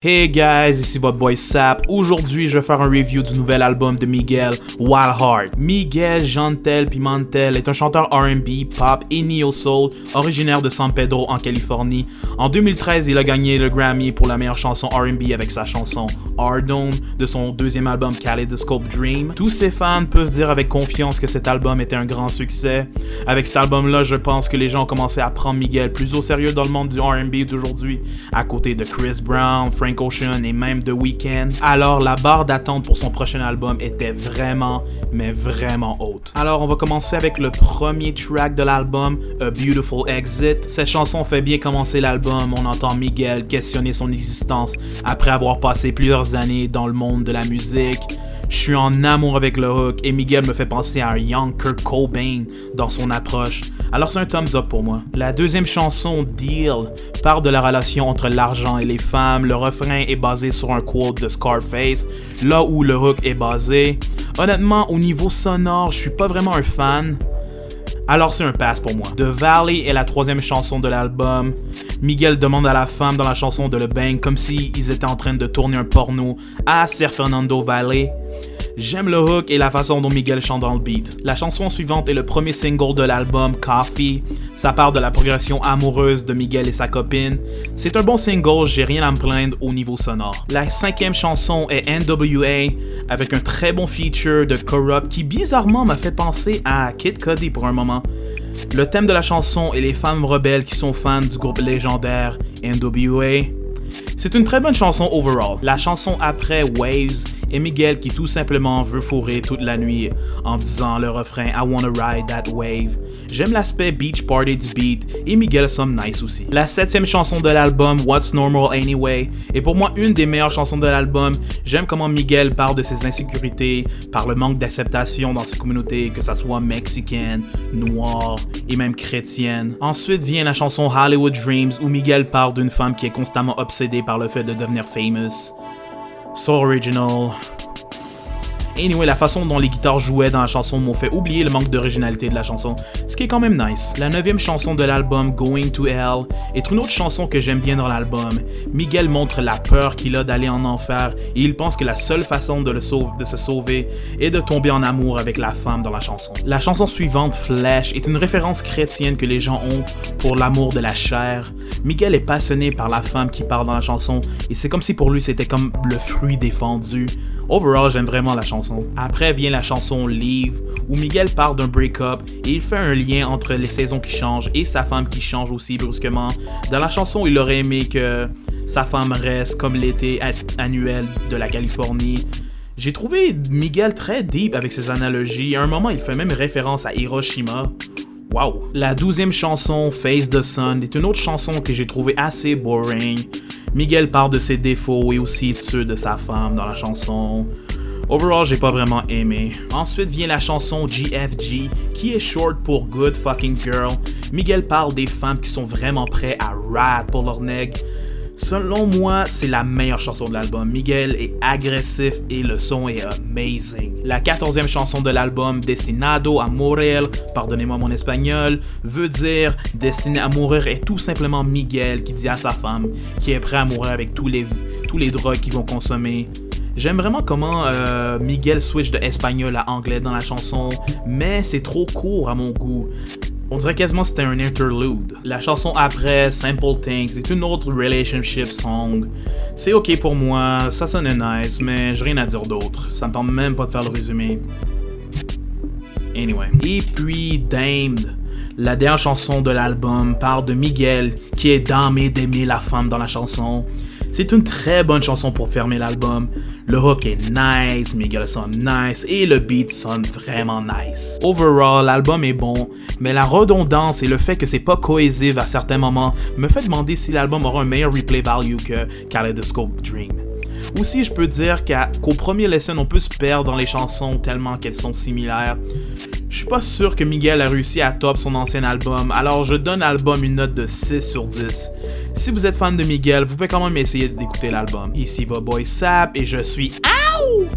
Hey guys, ici votre boy Sap. Aujourd'hui, je vais faire un review du nouvel album de Miguel, Wild Heart. Miguel Jantel Pimentel est un chanteur R&B, pop et neo-soul, originaire de San Pedro en Californie. En 2013, il a gagné le Grammy pour la meilleure chanson R&B avec sa chanson Ardome de son deuxième album Kaleidoscope Dream. Tous ses fans peuvent dire avec confiance que cet album était un grand succès. Avec cet album-là, je pense que les gens ont commencé à prendre Miguel plus au sérieux dans le monde du R&B d'aujourd'hui, à côté de Chris Brown, Frank Ocean et même The Weeknd. Alors la barre d'attente pour son prochain album était vraiment, mais vraiment haute. Alors on va commencer avec le premier track de l'album, A Beautiful Exit. Cette chanson fait bien commencer l'album. On entend Miguel questionner son existence après avoir passé plusieurs années dans le monde de la musique. Je suis en amour avec le hook et Miguel me fait penser à un young Kurt Cobain dans son approche. Alors c'est un thumbs up pour moi. La deuxième chanson, Deal, parle de la relation entre l'argent et les femmes. Le refrain est basé sur un quote de Scarface, là où le hook est basé. Honnêtement, au niveau sonore, je suis pas vraiment un fan. Alors c'est un pass pour moi. The Valley est la troisième chanson de l'album. Miguel demande à la femme dans la chanson de le bang comme si ils étaient en train de tourner un porno à Ser Fernando Valley. J'aime le hook et la façon dont Miguel chante dans le beat. La chanson suivante est le premier single de l'album, Coffee. Ça part de la progression amoureuse de Miguel et sa copine. C'est un bon single, j'ai rien à me plaindre au niveau sonore. La cinquième chanson est NWA, avec un très bon feature de Corrupt qui bizarrement m'a fait penser à Kid Cudi pour un moment. Le thème de la chanson est les femmes rebelles qui sont fans du groupe légendaire NWA. C'est une très bonne chanson overall. La chanson après, Waves, et Miguel qui tout simplement veut fourrer toute la nuit en disant le refrain I wanna ride that wave. J'aime l'aspect beach party du beat et Miguel sonne nice aussi. La septième chanson de l'album What's Normal Anyway est pour moi une des meilleures chansons de l'album. J'aime comment Miguel parle de ses insécurités, par le manque d'acceptation dans ses communautés, que ça soit mexicaine, noire et même chrétienne. Ensuite vient la chanson Hollywood Dreams où Miguel parle d'une femme qui est constamment obsédée par le fait de devenir famous. So original. Anyway, la façon dont les guitares jouaient dans la chanson m'ont fait oublier le manque d'originalité de la chanson, ce qui est quand même nice. La neuvième chanson de l'album, Going to Hell, est une autre chanson que j'aime bien dans l'album. Miguel montre la peur qu'il a d'aller en enfer et il pense que la seule façon de se sauver est de tomber en amour avec la femme dans la chanson. La chanson suivante, Flesh, est une référence chrétienne que les gens ont pour l'amour de la chair. Miguel est passionné par la femme qui parle dans la chanson et c'est comme si pour lui c'était comme le fruit défendu. Overall, j'aime vraiment la chanson. Après vient la chanson Leave, où Miguel parle d'un break-up et il fait un lien entre les saisons qui changent et sa femme qui change aussi brusquement. Dans la chanson, il aurait aimé que sa femme reste comme l'été annuel de la Californie. J'ai trouvé Miguel très deep avec ses analogies. À un moment, il fait même référence à Hiroshima. Wow! La 12e chanson, Face the Sun, est une autre chanson que j'ai trouvé assez boring. Miguel parle de ses défauts et aussi de ceux de sa femme dans la chanson. Overall, j'ai pas vraiment aimé. Ensuite vient la chanson GFG, qui est short pour Good Fucking Girl. Miguel parle des femmes qui sont vraiment prêtes à ride pour leur nègre. Selon moi, c'est la meilleure chanson de l'album. Miguel est agressif et le son est amazing. La 14e chanson de l'album, Destinado a Morir, pardonnez-moi mon espagnol, veut dire Destiné à mourir est tout simplement Miguel qui dit à sa femme qu'il est prêt à mourir avec tous les drogues qu'ils vont consommer. J'aime vraiment comment Miguel switch de espagnol à anglais dans la chanson, mais c'est trop court à mon goût. On dirait quasiment que c'était un interlude. La chanson après, Simple Things, est une autre relationship song. C'est ok pour moi, ça sonnait nice, mais j'ai rien à dire d'autre. Ça me tente même pas de faire le résumé. Anyway. Et puis Damned. La dernière chanson de l'album parle de Miguel qui est damné d'aimer la femme dans la chanson. C'est une très bonne chanson pour fermer l'album. Le hook est nice, Miguel sonne nice et le beat sonne vraiment nice. Overall, l'album est bon, mais la redondance et le fait que c'est pas cohésif à certains moments me fait demander si l'album aura un meilleur replay value que Kaleidoscope Dream. Aussi, je peux dire qu'au premier listen, on peut se perdre dans les chansons tellement qu'elles sont similaires. Je suis pas sûr que Miguel a réussi à top son ancien album, alors je donne l'album une note de 6 sur 10. Si vous êtes fan de Miguel, vous pouvez quand même essayer d'écouter l'album. Ici va Boy Sap et je suis out!